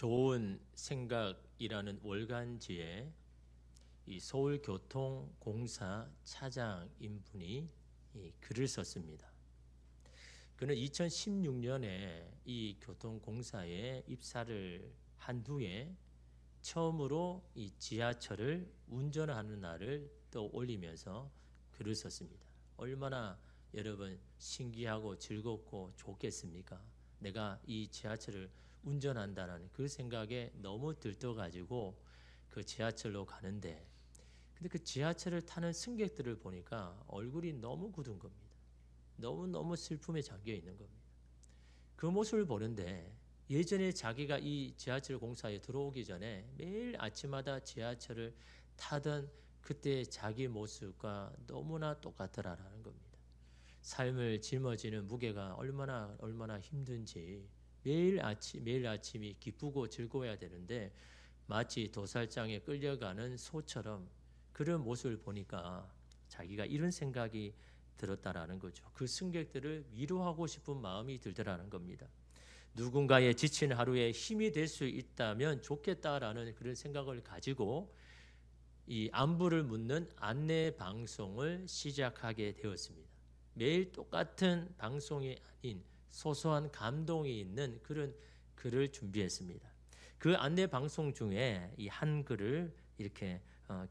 좋은 생각이라는 월간지에 이 서울교통공사 차장인 분이 이 글을 썼습니다. 그는 2016년에 이 교통공사에 입사를 한 후에 처음으로 이 지하철을 운전하는 날을 떠올리면서 글을 썼습니다. 얼마나 여러분 신기하고 즐겁고 좋겠습니까? 내가 이 지하철을 운전한다는 그 생각에 너무 들떠가지고 그 지하철로 가는데, 근데 그 지하철을 타는 승객들을 보니까 얼굴이 너무 굳은 겁니다. 너무너무 슬픔에 잠겨 있는 겁니다. 그 모습을 보는데 예전에 자기가 이 지하철 공사에 들어오기 전에 매일 아침마다 지하철을 타던 그때 자기 모습과 너무나 똑같더라라는 겁니다. 삶을 짊어지는 무게가 얼마나 힘든지 매일 아침이 기쁘고 즐거워야 되는데 마치 도살장에 끌려가는 소처럼 그런 모습을 보니까 자기가 이런 생각이 들었다라는 거죠. 그 승객들을 위로하고 싶은 마음이 들더라는 겁니다. 누군가의 지친 하루에 힘이 될 수 있다면 좋겠다라는 그런 생각을 가지고 이 안부를 묻는 안내 방송을 시작하게 되었습니다. 매일 똑같은 방송이 아닌 소소한 감동이 있는 그런 글을 준비했습니다. 그 안내 방송 중에 이 한 글을 이렇게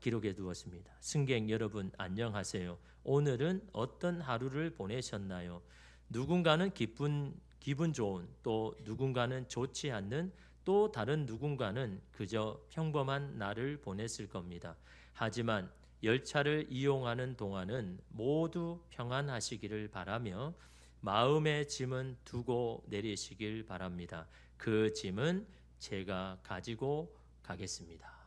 기록해 두었습니다. 승객 여러분 안녕하세요. 오늘은 어떤 하루를 보내셨나요? 누군가는 기분 좋은, 또 누군가는 좋지 않는, 또 다른 누군가는 그저 평범한 날을 보냈을 겁니다. 하지만 열차를 이용하는 동안은 모두 평안하시기를 바라며 마음의 짐은 두고 내리시길 바랍니다. 그 짐은 제가 가지고 가겠습니다.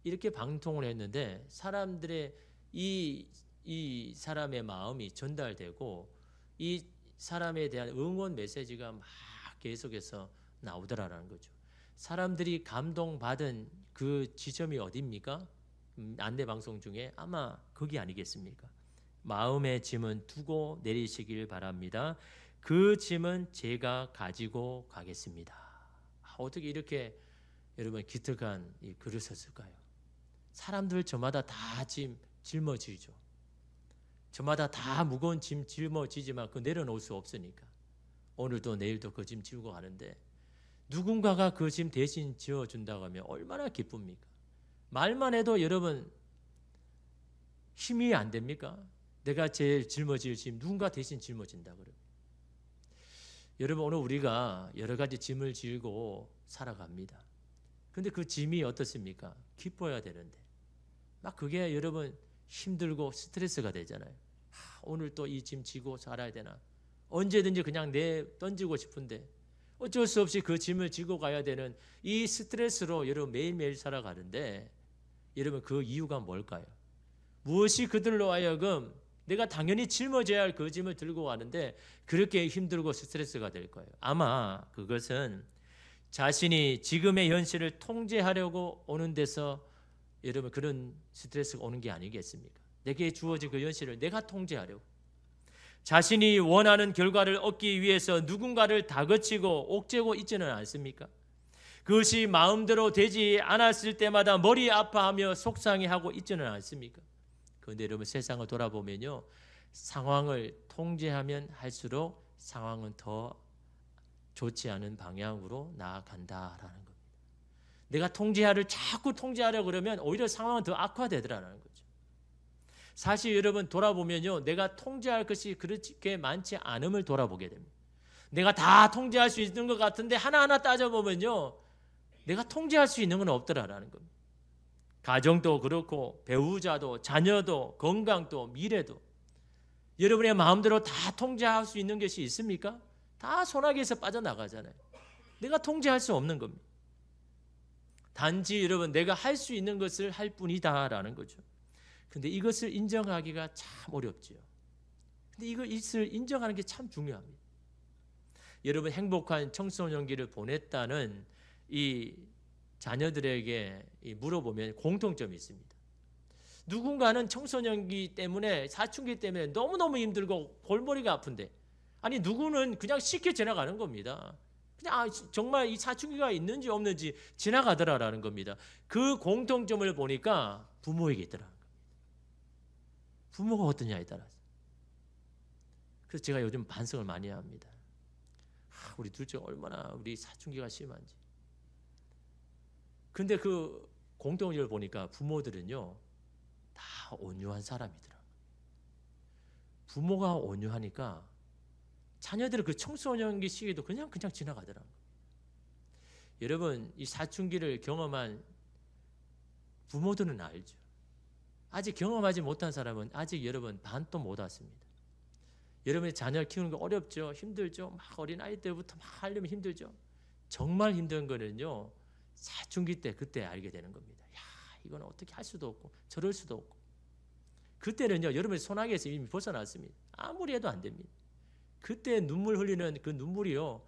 이렇게 방통을 했는데 사람들의 이 사람의 마음이 전달되고 이 사람에 대한 응원 메시지가 막 계속해서 나오더라라는 거죠. 사람들이 감동받은 그 지점이 어디입니까? 안내 방송 중에 아마 거기 아니겠습니까? 마음의 짐은 두고 내리시길 바랍니다. 그 짐은 제가 가지고 가겠습니다. 어떻게 이렇게 여러분 기특한 이 글을 썼을까요? 사람들 저마다 다 짊어지죠. 저마다 다 무거운 짐 짊어지지만 그거 내려놓을 수 없으니까 오늘도 내일도 그 짐 지우고 가는데 누군가가 그 짐 대신 지어준다고 하면 얼마나 기쁩니까? 말만 해도 여러분 힘이 안 됩니까? 내가 제일 짊어질 짐 누군가 대신 짊어진다 그러면 여러분 오늘 우리가 여러 가지 짐을 지고 살아갑니다. 근데 그 짐이 어떻습니까? 기뻐야 되는데 막 그게 여러분 힘들고 스트레스가 되잖아요. 오늘 또 이 짐 지고 살아야 되나? 언제든지 그냥 던지고 싶은데 어쩔 수 없이 그 짐을 지고 가야 되는 이 스트레스로 여러분 매일매일 살아가는데 여러분 그 이유가 뭘까요? 무엇이 그들로 하여금 내가 당연히 짊어져야 할 그 짐을 들고 가는데 그렇게 힘들고 스트레스가 될 거예요. 아마 그것은 자신이 지금의 현실을 통제하려고 오는 데서 여러분 그런 스트레스가 오는 게 아니겠습니까? 내게 주어진 그 현실을 내가 통제하려고 자신이 원하는 결과를 얻기 위해서 누군가를 다그치고 옥죄고 있지는 않습니까? 그것이 마음대로 되지 않았을 때마다 머리 아파하며 속상해하고 있지는 않습니까? 그런데 여러분 세상을 돌아보면요, 상황을 통제하면 할수록 상황은 더 좋지 않은 방향으로 나아간다라는 겁니다. 내가 자꾸 통제하려고 그러면 오히려 상황은 더 악화되더라는 거죠. 사실 여러분 돌아보면요, 내가 통제할 것이 그렇게 많지 않음을 돌아보게 됩니다. 내가 다 통제할 수 있는 것 같은데 하나하나 따져보면요, 내가 통제할 수 있는 건 없더라라는 겁니다. 가정도 그렇고 배우자도 자녀도 건강도 미래도 여러분의 마음대로 다 통제할 수 있는 것이 있습니까? 다 소나기에서 빠져나가잖아요. 내가 통제할 수 없는 겁니다. 단지 여러분 내가 할 수 있는 것을 할 뿐이다라는 거죠. 근데 이것을 인정하기가 참 어렵죠. 근데 이것을 인정하는 게 참 중요합니다. 여러분 행복한 청소년기를 보냈다는 이 자녀들에게 물어보면 공통점이 있습니다. 누군가는 청소년기 때문에 사춘기 때문에 너무너무 힘들고 골머리가 아픈데 아니 누구는 그냥 쉽게 지나가는 겁니다. 그냥 정말 이 사춘기가 있는지 없는지 지나가더라라는 겁니다. 그 공통점을 보니까 부모에게 있더라는 겁니다. 부모가 어떠냐에 따라서. 그래서 제가 요즘 반성을 많이 합니다. 우리 둘째가 얼마나 우리 사춘기가 심한지. 근데 그 공통점을 보니까 부모들은요 다 온유한 사람이더라고요. 부모가 온유하니까 자녀들은 그 청소년기 시기도 그냥 지나가더라고요. 여러분, 이 사춘기를 경험한 부모들은 알죠. 아직 경험하지 못한 사람은 아직 여러분 반도 못 왔습니다. 여러분의 자녀를 키우는 거 어렵죠. 힘들죠. 막 어린아이 때부터 막 하려면 힘들죠. 정말 힘든 거는요 사춘기 때 그때 알게 되는 겁니다. 야, 이건 어떻게 할 수도 없고 저럴 수도 없고. 그때는요 여러분의 소나기에서 이미 벗어났습니다. 아무리 해도 안 됩니다. 그때 눈물 흘리는 그 눈물이요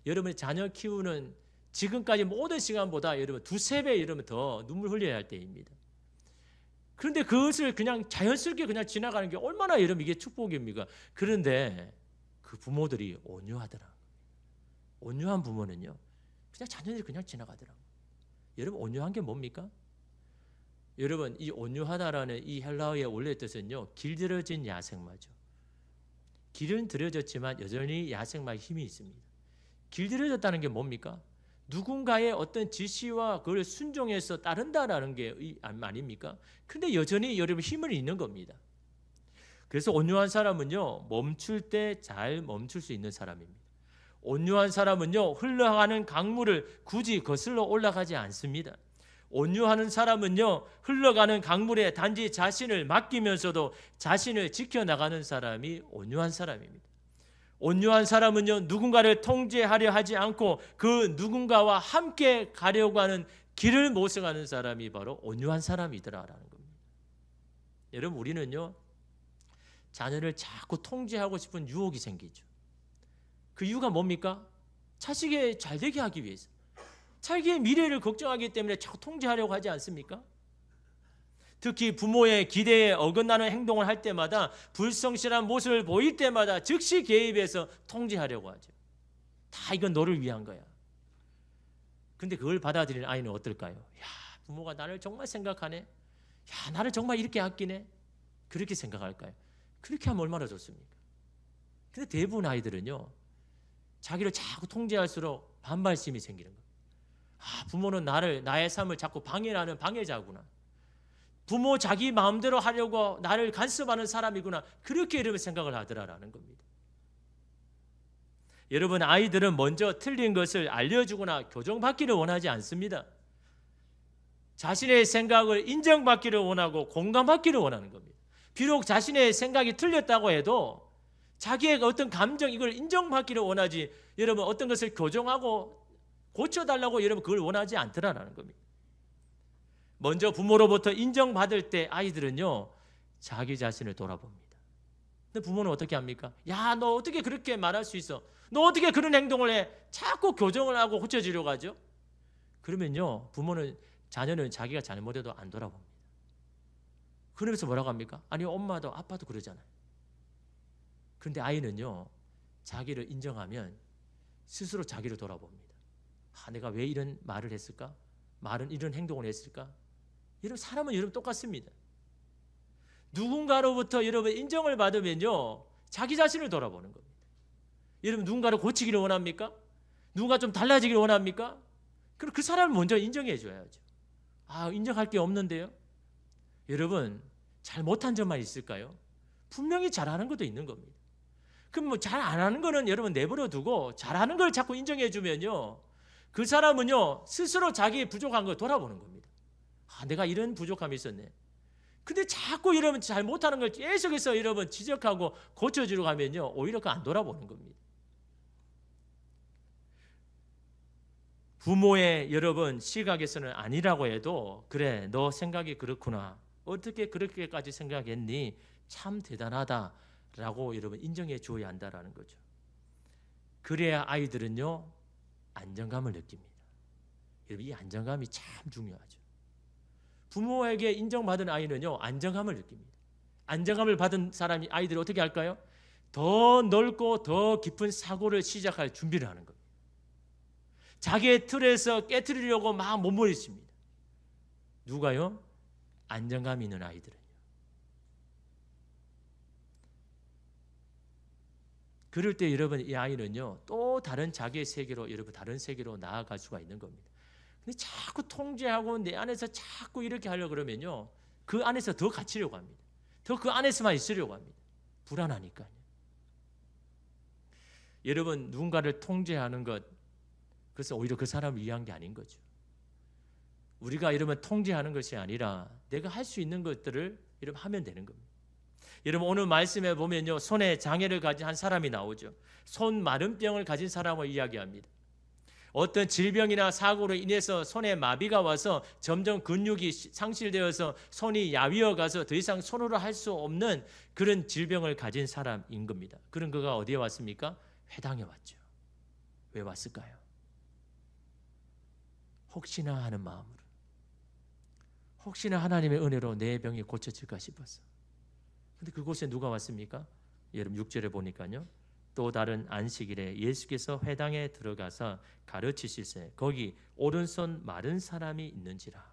여러분의 자녀 키우는 지금까지 모든 시간보다 여러분 두세 배 여러분 더 눈물 흘려야 할 때입니다. 그런데 그것을 그냥 자연스럽게 그냥 지나가는 게 얼마나 여러분 이게 축복입니까? 그런데 그 부모들이 온유하더라. 온유한 부모는요 그냥 자녀들이 그냥 지나가더라고요. 여러분 온유한 게 뭡니까? 여러분 이 온유하다라는 이 헬라어의 원래 뜻은요 길들여진 야생마죠. 길은 들여졌지만 여전히 야생마의 힘이 있습니다. 길들여졌다는 게 뭡니까? 누군가의 어떤 지시와 그걸 순종해서 따른다라는 게 아닙니까? 근데 여전히 여러분 힘은 있는 겁니다. 그래서 온유한 사람은요 멈출 때 잘 멈출 수 있는 사람입니다. 온유한 사람은요 흘러가는 강물을 굳이 거슬러 올라가지 않습니다. 온유하는 사람은요 흘러가는 강물에 단지 자신을 맡기면서도 자신을 지켜나가는 사람이 온유한 사람입니다. 온유한 사람은요 누군가를 통제하려 하지 않고 그 누군가와 함께 가려고 하는 길을 모색하는 사람이 바로 온유한 사람이더라라는 겁니다. 여러분 우리는요 자녀를 자꾸 통제하고 싶은 유혹이 생기죠. 그 이유가 뭡니까? 자식이 잘 되게 하기 위해서. 자기의 미래를 걱정하기 때문에 자꾸 통제하려고 하지 않습니까? 특히 부모의 기대에 어긋나는 행동을 할 때마다 불성실한 모습을 보일 때마다 즉시 개입해서 통제하려고 하죠. 다 이건 너를 위한 거야. 근데 그걸 받아들이는 아이는 어떨까요? 야, 부모가 나를 정말 생각하네. 야, 나를 정말 이렇게 아끼네. 그렇게 생각할까요? 그렇게 하면 얼마나 좋습니까? 근데 대부분 아이들은요 자기를 자꾸 통제할수록 반발심이 생기는 거예요. 아, 부모는 나의 삶을 자꾸 방해하는 방해자구나. 부모 자기 마음대로 하려고 나를 간섭하는 사람이구나. 그렇게 여러분 생각을 하더라라는 겁니다. 여러분 아이들은 먼저 틀린 것을 알려주거나 교정받기를 원하지 않습니다. 자신의 생각을 인정받기를 원하고 공감받기를 원하는 겁니다. 비록 자신의 생각이 틀렸다고 해도 자기의 어떤 감정 이걸 인정받기를 원하지 여러분 어떤 것을 교정하고 고쳐달라고 여러분 그걸 원하지 않더라라는 겁니다. 먼저 부모로부터 인정받을 때 아이들은요 자기 자신을 돌아봅니다. 근데 부모는 어떻게 합니까? 야, 너 어떻게 그렇게 말할 수 있어? 너 어떻게 그런 행동을 해? 자꾸 교정을 하고 고쳐지려고 하죠. 그러면요 자녀는 자기가 잘못해도 안 돌아봅니다. 그러면서 뭐라고 합니까? 아니 엄마도 아빠도 그러잖아요. 그런데 아이는요 자기를 인정하면 스스로 자기를 돌아봅니다. 아, 내가 왜 이런 말을 했을까? 말은 이런 행동을 했을까? 여러분 사람은 여러분 똑같습니다. 누군가로부터 여러분 인정을 받으면요 자기 자신을 돌아보는 겁니다. 여러분 누군가를 고치기를 원합니까? 누군가 좀 달라지기를 원합니까? 그럼 그 사람을 먼저 인정해 줘야죠. 아, 인정할 게 없는데요? 여러분 잘 못한 점만 있을까요? 분명히 잘하는 것도 있는 겁니다. 그럼 뭐 잘 안 하는 거는 여러분 내버려 두고 잘하는 걸 자꾸 인정해 주면요 그 사람은요 스스로 자기의 부족한 걸 돌아보는 겁니다. 아, 내가 이런 부족함이 있었네. 근데 자꾸 여러분 잘 못하는 걸 계속해서 여러분 지적하고 고쳐주려고 하면요 오히려 그 안 돌아보는 겁니다. 부모의 여러분 시각에서는 아니라고 해도 그래 너 생각이 그렇구나. 어떻게 그렇게까지 생각했니? 참 대단하다라고 여러분 인정해 주어야 한다라는 거죠. 그래야 아이들은요 안정감을 느낍니다. 여러분 이 안정감이 참 중요하죠. 부모에게 인정받은 아이는요 안정감을 느낍니다. 안정감을 받은 사람이 아이들이 어떻게 할까요? 더 넓고 더 깊은 사고를 시작할 준비를 하는 겁니다. 자기의 틀에서 깨트리려고 막 몸부림칩니다. 누가요? 안정감 있는 아이들은요. 그럴 때 여러분 이 아이는요 또 다른 자기의 세계로 여러분 다른 세계로 나아갈 수가 있는 겁니다. 근데 자꾸 통제하고 내 안에서 자꾸 이렇게 하려고 그러면요 그 안에서 더 갇히려고 합니다. 더 그 안에서만 있으려고 합니다. 불안하니까요. 여러분 누군가를 통제하는 것 그래서 오히려 그 사람을 위한 게 아닌 거죠. 우리가 여러분 통제하는 것이 아니라 내가 할 수 있는 것들을 여러분 하면 되는 겁니다. 여러분 오늘 말씀에 보면요 손에 장애를 가진 한 사람이 나오죠. 손 마른병을 가진 사람을 이야기합니다. 어떤 질병이나 사고로 인해서 손에 마비가 와서 점점 근육이 상실되어서 손이 야위어 가서 더 이상 손으로 할 수 없는 그런 질병을 가진 사람인 겁니다. 그런 그가 어디에 왔습니까? 회당에 왔죠. 왜 왔을까요? 혹시나 하는 마음으로, 혹시나 하나님의 은혜로 내 병이 고쳐질까 싶어서. 근데 그곳에 누가 왔습니까? 여러분 6절에 보니까요. 또 다른 안식일에 예수께서 회당에 들어가서 가르치실세 거기 오른손 마른 사람이 있는지라.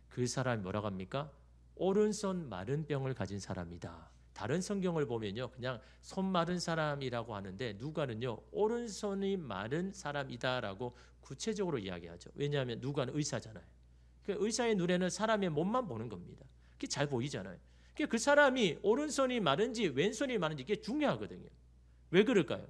그 사람이 뭐라고 합니까? 오른손 마른 병을 가진 사람이다. 다른 성경을 보면요 그냥 손 마른 사람이라고 하는데 누가는요 오른손이 마른 사람이다라고 구체적으로 이야기하죠. 왜냐하면 누가는 의사잖아요. 그 의사의 눈에는 사람의 몸만 보는 겁니다. 그게 잘 보이잖아요. 그 사람이 오른손이 마른지 왼손이 마른지 이게 중요하거든요. 왜 그럴까요?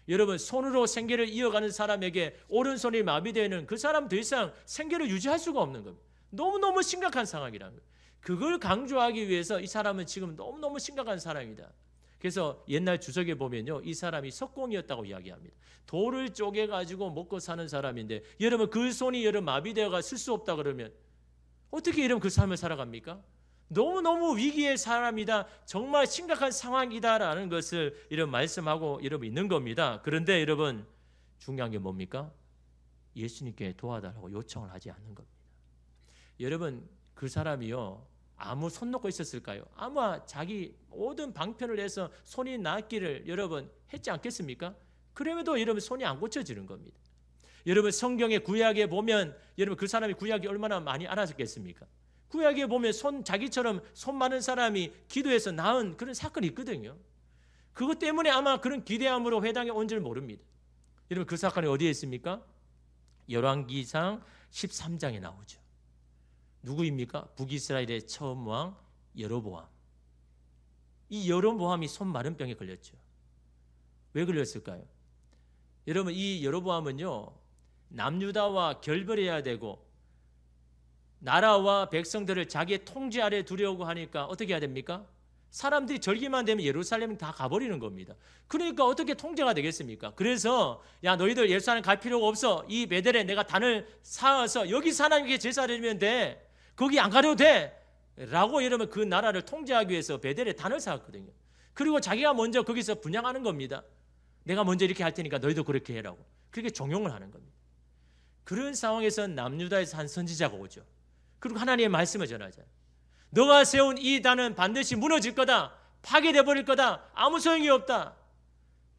여러분 손으로 생계를 이어가는 사람에게 오른손이 마비되는 그 사람 더 이상 생계를 유지할 수가 없는 겁니다. 너무너무 심각한 상황이라는 거예요. 그걸 강조하기 위해서 이 사람은 지금 너무너무 심각한 사람이다. 그래서 옛날 주석에 보면요 이 사람이 석공이었다고 이야기합니다. 돌을 쪼개가지고 먹고 사는 사람인데 여러분 그 손이 여러분 마비되어가 쓸 수 없다 그러면 어떻게 여러분 그 삶을 살아갑니까? 너무너무 위기의 사람이다. 정말 심각한 상황이다라는 것을 이런 말씀하고 여러분 있는 겁니다. 그런데 여러분 중요한 게 뭡니까? 예수님께 도와달라고 요청을 하지 않는 겁니다. 여러분 그 사람이요 아무 손 놓고 있었을까요? 아마 자기 모든 방편을 해서 손이 낫기를 여러분 했지 않겠습니까? 그럼에도 여러분 손이 안 고쳐지는 겁니다. 여러분 성경의 구약에 보면 여러분 그 사람이 구약이 얼마나 많이 알아졌겠습니까? 구약에 보면 자기처럼 손 많은 사람이 기도해서 나은 그런 사건이 있거든요. 그것 때문에 아마 그런 기대함으로 회당에 온 줄 모릅니다. 여러분 그 사건이 어디에 있습니까? 열왕기상 13장에 나오죠. 누구입니까? 북이스라엘의 처음 왕 여로보암. 이 여로보암이 손 마른 병에 걸렸죠. 왜 걸렸을까요? 여러분 이 여로보암은요 남유다와 결별해야 되고 나라와 백성들을 자기의 통제 아래 두려고 하니까 어떻게 해야 됩니까? 사람들이 절기만 되면 예루살렘 다 가버리는 겁니다. 그러니까 어떻게 통제가 되겠습니까? 그래서 야 너희들 예루살렘 갈 필요가 없어. 이 베델에 내가 단을 쌓아서 여기서 하나님께 제사를 드리면 돼. 거기 안 가려도 돼. 라고 이러면 그 나라를 통제하기 위해서 베델에 단을 쌓았거든요. 그리고 자기가 먼저 거기서 분양하는 겁니다. 내가 먼저 이렇게 할 테니까 너희도 그렇게 해라고. 그렇게 종용을 하는 겁니다. 그런 상황에서 남유다에서 한 선지자가 오죠. 그리고 하나님의 말씀을 전하잖아요. 너가 세운 이 단은 반드시 무너질 거다. 파괴돼 버릴 거다. 아무 소용이 없다.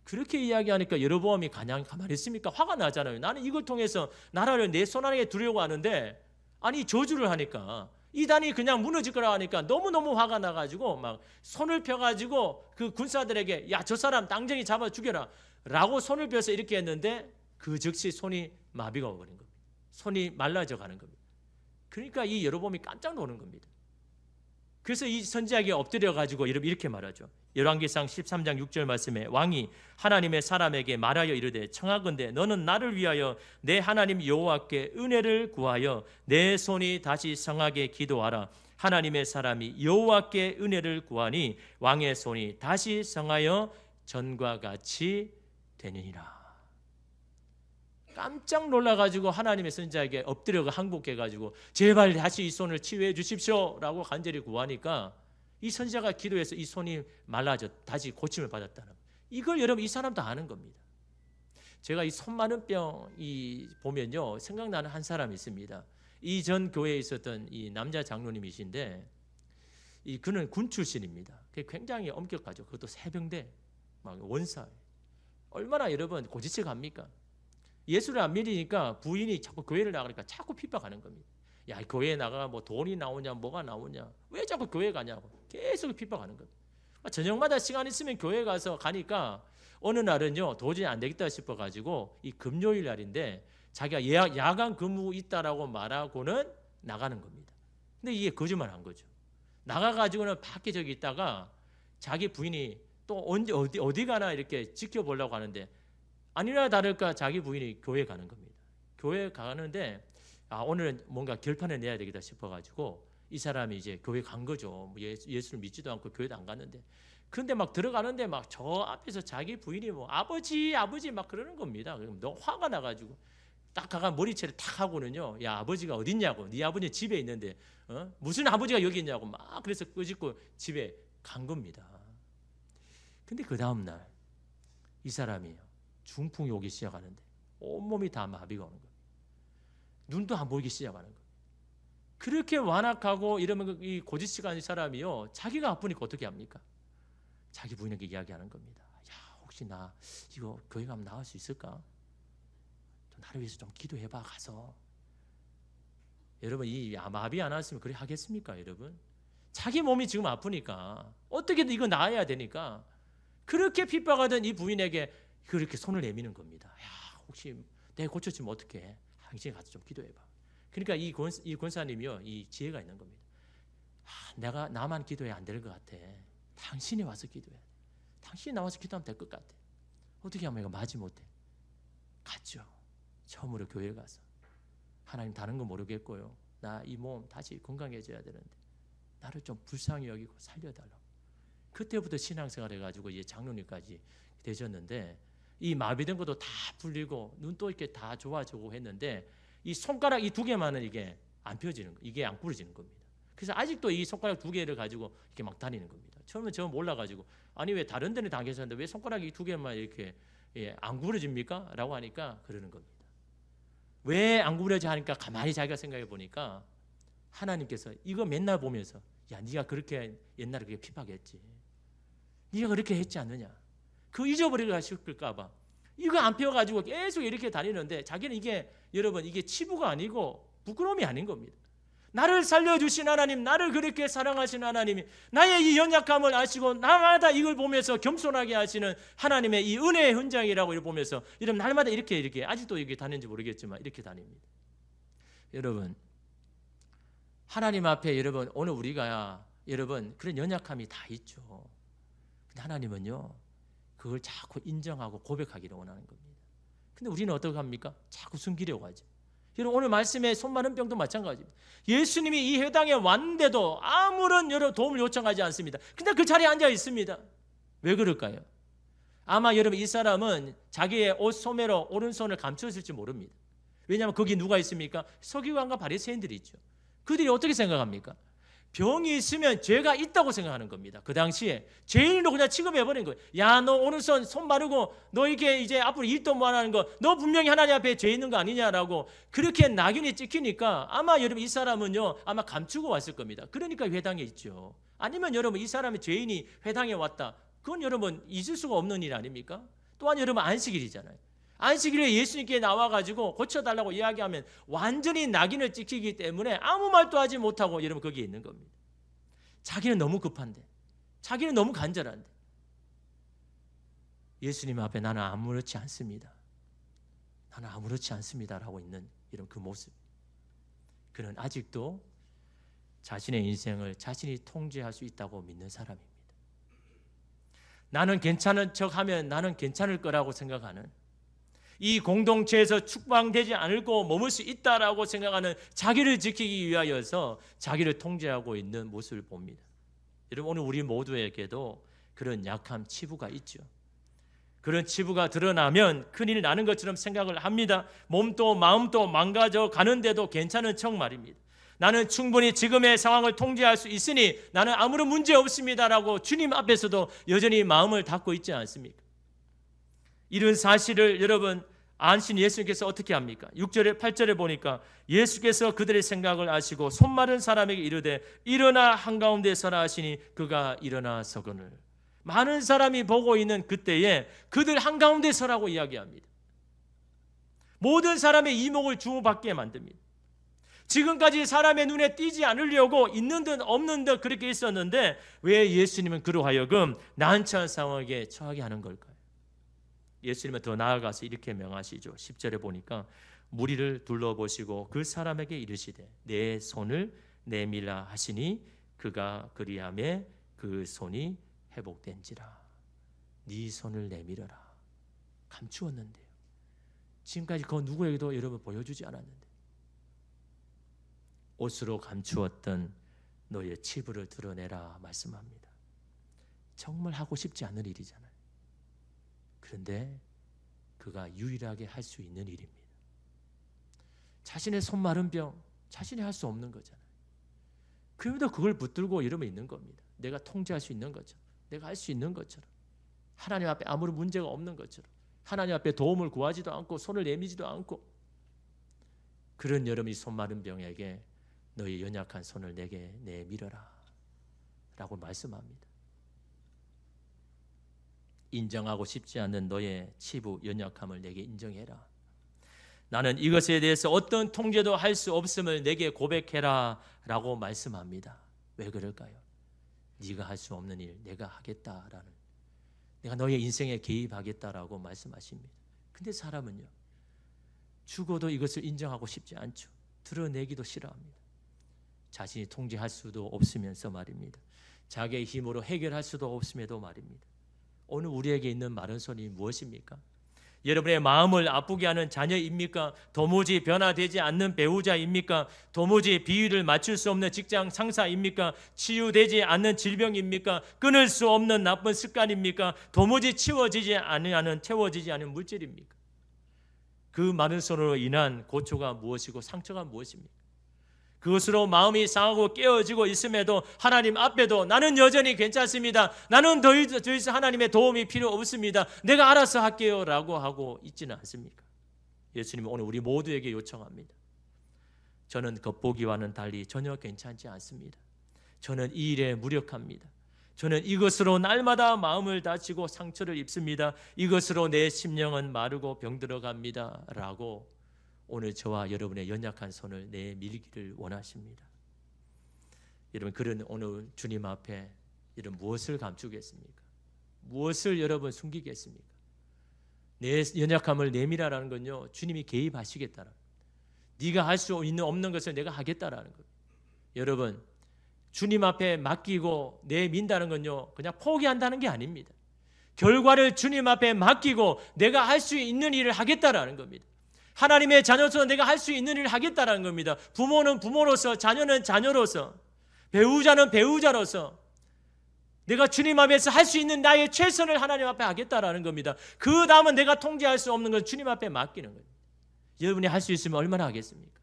그렇게 이야기하니까 여로보암이 가만히 있습니까? 화가 나잖아요. 나는 이걸 통해서 나라를 내 손 안에 두려고 하는데 아니 저주를 하니까 이 단이 그냥 무너질 거라 하니까 너무너무 화가 나가지고 막 손을 펴가지고 그 군사들에게 야 저 사람 당장에 잡아 죽여라 라고 손을 펴서 이렇게 했는데 그 즉시 손이 마비가 오버린 겁니다. 손이 말라져 가는 겁니다. 그러니까 이 여로보암이 깜짝 노는 겁니다. 그래서 이 선지자에게 엎드려 가지고 이렇게 말하죠. 열왕기상 13장 6절 말씀에 왕이 하나님의 사람에게 말하여 이르되 청하건대 너는 나를 위하여 내 하나님 여호와께 은혜를 구하여 내 손이 다시 성하게 기도하라. 하나님의 사람이 여호와께 은혜를 구하니 왕의 손이 다시 성하여 전과 같이 되느니라. 깜짝 놀라가지고 하나님의 선지자에게 엎드려 항복해가지고 제발 다시 이 손을 치유해 주십시오 라고 간절히 구하니까 이 선지자가 기도해서 이 손이 말라져 다시 고침을 받았다는 거예요. 이걸 여러분 이 사람도 아는 겁니다. 제가 이 손 마른 병이 보면요 생각나는 한 사람이 있습니다. 이전 교회에 있었던 이 남자 장로님이신데 그는 군 출신입니다. 굉장히 엄격하죠. 그것도 새병대 막 원사 얼마나 여러분 고지쳐 갑니까? 예수를 안 믿으니까 부인이 자꾸 교회를 나가니까 자꾸 핍박하는 겁니다. 야, 교회에 나가 뭐 돈이 나오냐 뭐가 나오냐 왜 자꾸 교회 가냐고 계속 핍박하는 겁니다. 저녁마다 시간 있으면 교회 가니까 어느 날은요 도저히 안 되겠다 싶어가지고 이 금요일 날인데 자기가 야간 근무 있다라고 말하고는 나가는 겁니다. 근데 이게 거짓말한 거죠. 나가가지고는 밖에 저기 있다가 자기 부인이 또 언제 어디 가나 이렇게 지켜보려고 하는데 아니나 다를까 자기 부인이 교회 가는 겁니다. 교회 가는데 오늘은 뭔가 결판을 내야 되겠다 싶어가지고 이 사람이 이제 교회 간 거죠. 예수를 믿지도 않고 교회도 안 갔는데 근데 막 들어가는데 막 저 앞에서 자기 부인이 뭐 아버지 막 그러는 겁니다. 그럼 너무 화가 나가지고 딱 가가 머리채를 탁 하고는요. 야, 아버지가 어딨냐고. 네 아버지 집에 있는데 무슨 아버지가 여기 있냐고 막 그래서 끄집고 집에 간 겁니다. 근데 그 다음날 이 사람이 중풍이 오기 시작하는데 온몸이 다 마비가 오는 거예요. 눈도 안 보이기 시작하는 거예요. 그렇게 완악하고 이러면 이 고지식한 사람이요 자기가 아프니까 어떻게 합니까? 자기 부인에게 이야기하는 겁니다. 야, 혹시 나 이거 교회 가면 나을 수 있을까? 나를 위해서 좀 기도해봐 가서. 여러분 이 마비 안 왔으면 그래 하겠습니까? 여러분 자기 몸이 지금 아프니까 어떻게든 이거 나아야 되니까 그렇게 핍박하던 이 부인에게 그렇게 손을 내미는 겁니다. 야, 혹시 내가 고쳐지면 어떡해? 당신이 가서 좀 기도해봐. 그러니까 이 권사님이요 이 지혜가 있는 겁니다. 내가 나만 기도해 안 될 것 같아. 당신이 와서 기도해. 당신이 나와서 기도하면 될 것 같아. 어떻게 하면 이거 마지 못해? 갔죠. 처음으로 교회 가서 하나님 다른 거 모르겠고요. 나 이 몸 다시 건강해져야 되는데 나를 좀 불쌍히 여기고 살려달라고. 그때부터 신앙생활 해가지고 이제 장로님까지 되셨는데 이 마비된 것도 다 풀리고 눈도 이렇게 다 좋아지고 했는데 이 손가락 이 두 개만은 이게 안 펴지는 거, 이게 안 부러지는 겁니다. 그래서 아직도 이 손가락 두 개를 가지고 이렇게 막 다니는 겁니다. 처음에 저 몰라가지고 아니 왜 다른 데는 다 계셨는데 왜 손가락이 두 개만 이렇게 안 구부러집니까? 라고 하니까 그러는 겁니다. 왜 안 구부러져 하니까 가만히 자기가 생각해 보니까 하나님께서 이거 맨날 보면서 야 네가 그렇게 옛날에 그렇게 핍박했지. 네가 그렇게 했지 않느냐. 그 잊어버리가 싶을까 봐. 이거 안 펴가지고 계속 이렇게 다니는데 자기는 이게 여러분 이게 치부가 아니고 부끄러움이 아닌 겁니다. 나를 살려주신 하나님, 나를 그렇게 사랑하신 하나님이 나의 이 연약함을 아시고 날마다 이걸 보면서 겸손하게 하시는 하나님의 이 은혜의 현장이라고 이걸 보면서 이런 날마다 이렇게 아직도 이게 다니는지 모르겠지만 이렇게 다닙니다. 여러분 하나님 앞에 여러분 오늘 우리가 여러분 그런 연약함이 다 있죠. 근데 하나님은요 그걸 자꾸 인정하고 고백하기를 원하는 겁니다. 근데 우리는 어떻게 합니까? 자꾸 숨기려고 하죠. 여러분 오늘 말씀의 손 마른 병도 마찬가지입니다. 예수님이 이 회당에 왔는데도 아무런 여러 도움을 요청하지 않습니다. 근데 그 자리에 앉아 있습니다. 왜 그럴까요? 아마 여러분 이 사람은 자기의 옷 소매로 오른손을 감추었을지 모릅니다. 왜냐하면 거기 누가 있습니까? 서기관과 바리새인들이 있죠. 그들이 어떻게 생각합니까? 병이 있으면 죄가 있다고 생각하는 겁니다. 그 당시에 죄인으로 그냥 취급해버린 거예요. 야, 너 오른손 손 마르고 너 이게 이제 앞으로 일도 못 하는 거 너 분명히 하나님 앞에 죄 있는 거 아니냐라고 그렇게 낙인이 찍히니까 아마 여러분 이 사람은요 아마 감추고 왔을 겁니다. 그러니까 회당에 있죠. 아니면 여러분 이 사람의 죄인이 회당에 왔다. 그건 여러분 있을 수가 없는 일 아닙니까? 또한 여러분 안식일이잖아요. 안식일에 예수님께 나와가지고 고쳐달라고 이야기하면 완전히 낙인을 찍히기 때문에 아무 말도 하지 못하고 여러분 거기에 있는 겁니다. 자기는 너무 급한데 자기는 너무 간절한데 예수님 앞에 나는 아무렇지 않습니다. 나는 아무렇지 않습니다라고 있는 이런 그 모습. 그는 아직도 자신의 인생을 자신이 통제할 수 있다고 믿는 사람입니다. 나는 괜찮은 척하면 나는 괜찮을 거라고 생각하는 이 공동체에서 축방되지 않고 머물 수 있다라고 생각하는 자기를 지키기 위하여서 자기를 통제하고 있는 모습을 봅니다. 여러분 오늘 우리 모두에게도 그런 약함 치부가 있죠. 그런 치부가 드러나면 큰일 나는 것처럼 생각을 합니다. 몸도 마음도 망가져 가는데도 괜찮은 척 말입니다. 나는 충분히 지금의 상황을 통제할 수 있으니 나는 아무런 문제 없습니다라고 주님 앞에서도 여전히 마음을 닫고 있지 않습니까? 이런 사실을 여러분 아신 예수님께서 어떻게 합니까? 6절에 8절에 보니까 예수께서 그들의 생각을 아시고 손 마른 사람에게 이르되 일어나 한가운데 서라 하시니 그가 일어나 서거늘. 많은 사람이 보고 있는 그때에 그들 한가운데 서라고 이야기합니다. 모든 사람의 이목을 주목받게 만듭니다. 지금까지 사람의 눈에 띄지 않으려고 있는 듯 없는 듯 그렇게 있었는데 왜 예수님은 그로 하여금 난처한 상황에 처하게 하는 걸까요? 예수님은 더 나아가서 이렇게 명하시죠. 10절에 보니까 무리를 둘러보시고 그 사람에게 이르시되 내 손을 내밀라 하시니 그가 그리하매 그 손이 회복된지라. 네 손을 내밀어라. 감추었는데요. 지금까지 그 누구에게도 여러분 보여주지 않았는데 옷으로 감추었던 너의 치부를 드러내라 말씀합니다. 정말 하고 싶지 않은 일이잖아요. 그런데 그가 유일하게 할 수 있는 일입니다. 자신의 손 마른 병, 자신이 할 수 없는 거잖아요. 그럼에도 그걸 붙들고 이러면 있는 겁니다. 내가 통제할 수 있는 것처럼, 내가 할 수 있는 것처럼, 하나님 앞에 아무런 문제가 없는 것처럼, 하나님 앞에 도움을 구하지도 않고 손을 내미지도 않고, 그런 여러분이 손 마른 병에게 너의 연약한 손을 내게 내밀어라 라고 말씀합니다. 인정하고 싶지 않는 너의 치부 연약함을 내게 인정해라. 나는 이것에 대해서 어떤 통제도 할 수 없음을 내게 고백해라 라고 말씀합니다. 왜 그럴까요? 네가 할 수 없는 일 내가 하겠다라는, 내가 너의 인생에 개입하겠다라고 말씀하십니다. 근데 사람은요, 죽어도 이것을 인정하고 싶지 않죠. 드러내기도 싫어합니다. 자신이 통제할 수도 없으면서 말입니다. 자기의 힘으로 해결할 수도 없음에도 말입니다. 오늘 우리에게 있는 마른 손이 무엇입니까? 여러분의 마음을 아프게 하는 자녀입니까? 도무지 변화되지 않는 배우자입니까? 도무지 비위를 맞출 수 없는 직장 상사입니까? 치유되지 않는 질병입니까? 끊을 수 없는 나쁜 습관입니까? 도무지 채워지지 않은 물질입니까? 그 마른 손으로 인한 고초가 무엇이고 상처가 무엇입니까? 그것으로 마음이 상하고 깨어지고 있음에도 하나님 앞에도 나는 여전히 괜찮습니다. 나는 더 이상 하나님의 도움이 필요 없습니다. 내가 알아서 할게요 라고 하고 있지는 않습니까? 예수님은 오늘 우리 모두에게 요청합니다. 저는 겉보기와는 달리 전혀 괜찮지 않습니다. 저는 이 일에 무력합니다. 저는 이것으로 날마다 마음을 다치고 상처를 입습니다. 이것으로 내 심령은 마르고 병들어갑니다 라고 오늘 저와 여러분의 연약한 손을 내밀기를 원하십니다. 여러분, 그런 오늘 주님 앞에 여러분 무엇을 감추겠습니까? 무엇을 여러분 숨기겠습니까? 내 연약함을 내밀라라는 건요, 주님이 개입하시겠다는, 네가 할 수 있는 없는 것을 내가 하겠다라는 거예요. 여러분, 주님 앞에 맡기고 내민다는 건요, 그냥 포기한다는 게 아닙니다. 결과를 주님 앞에 맡기고 내가 할 수 있는 일을 하겠다라는 겁니다. 하나님의 자녀로서 내가 할 수 있는 일을 하겠다는 겁니다. 부모는 부모로서, 자녀는 자녀로서, 배우자는 배우자로서 내가 주님 앞에서 할 수 있는 나의 최선을 하나님 앞에 하겠다라는 겁니다. 그 다음은 내가 통제할 수 없는 걸 주님 앞에 맡기는 거예요. 여러분이 할 수 있으면 얼마나 하겠습니까?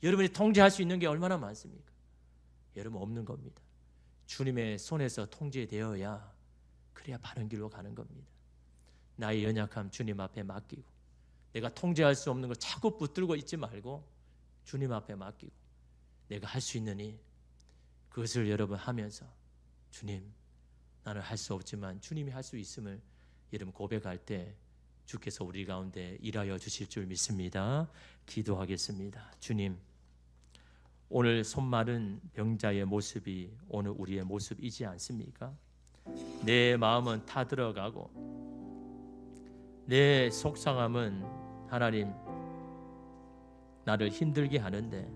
여러분이 통제할 수 있는 게 얼마나 많습니까? 여러분 없는 겁니다. 주님의 손에서 통제되어야 그래야 바른 길로 가는 겁니다. 나의 연약함 주님 앞에 맡기고 내가 통제할 수 없는 걸 자꾸 붙들고 있지 말고 주님 앞에 맡기고 내가 할 수 있는 일, 그것을 여러분 하면서 주님, 나는 할 수 없지만 주님이 할 수 있음을 여러분 고백할 때 주께서 우리 가운데 일하여 주실 줄 믿습니다. 기도하겠습니다. 주님, 오늘 손 마른 병자의 모습이 오늘 우리의 모습이지 않습니까? 내 마음은 타들어가고 내 속상함은 하나님 나를 힘들게 하는데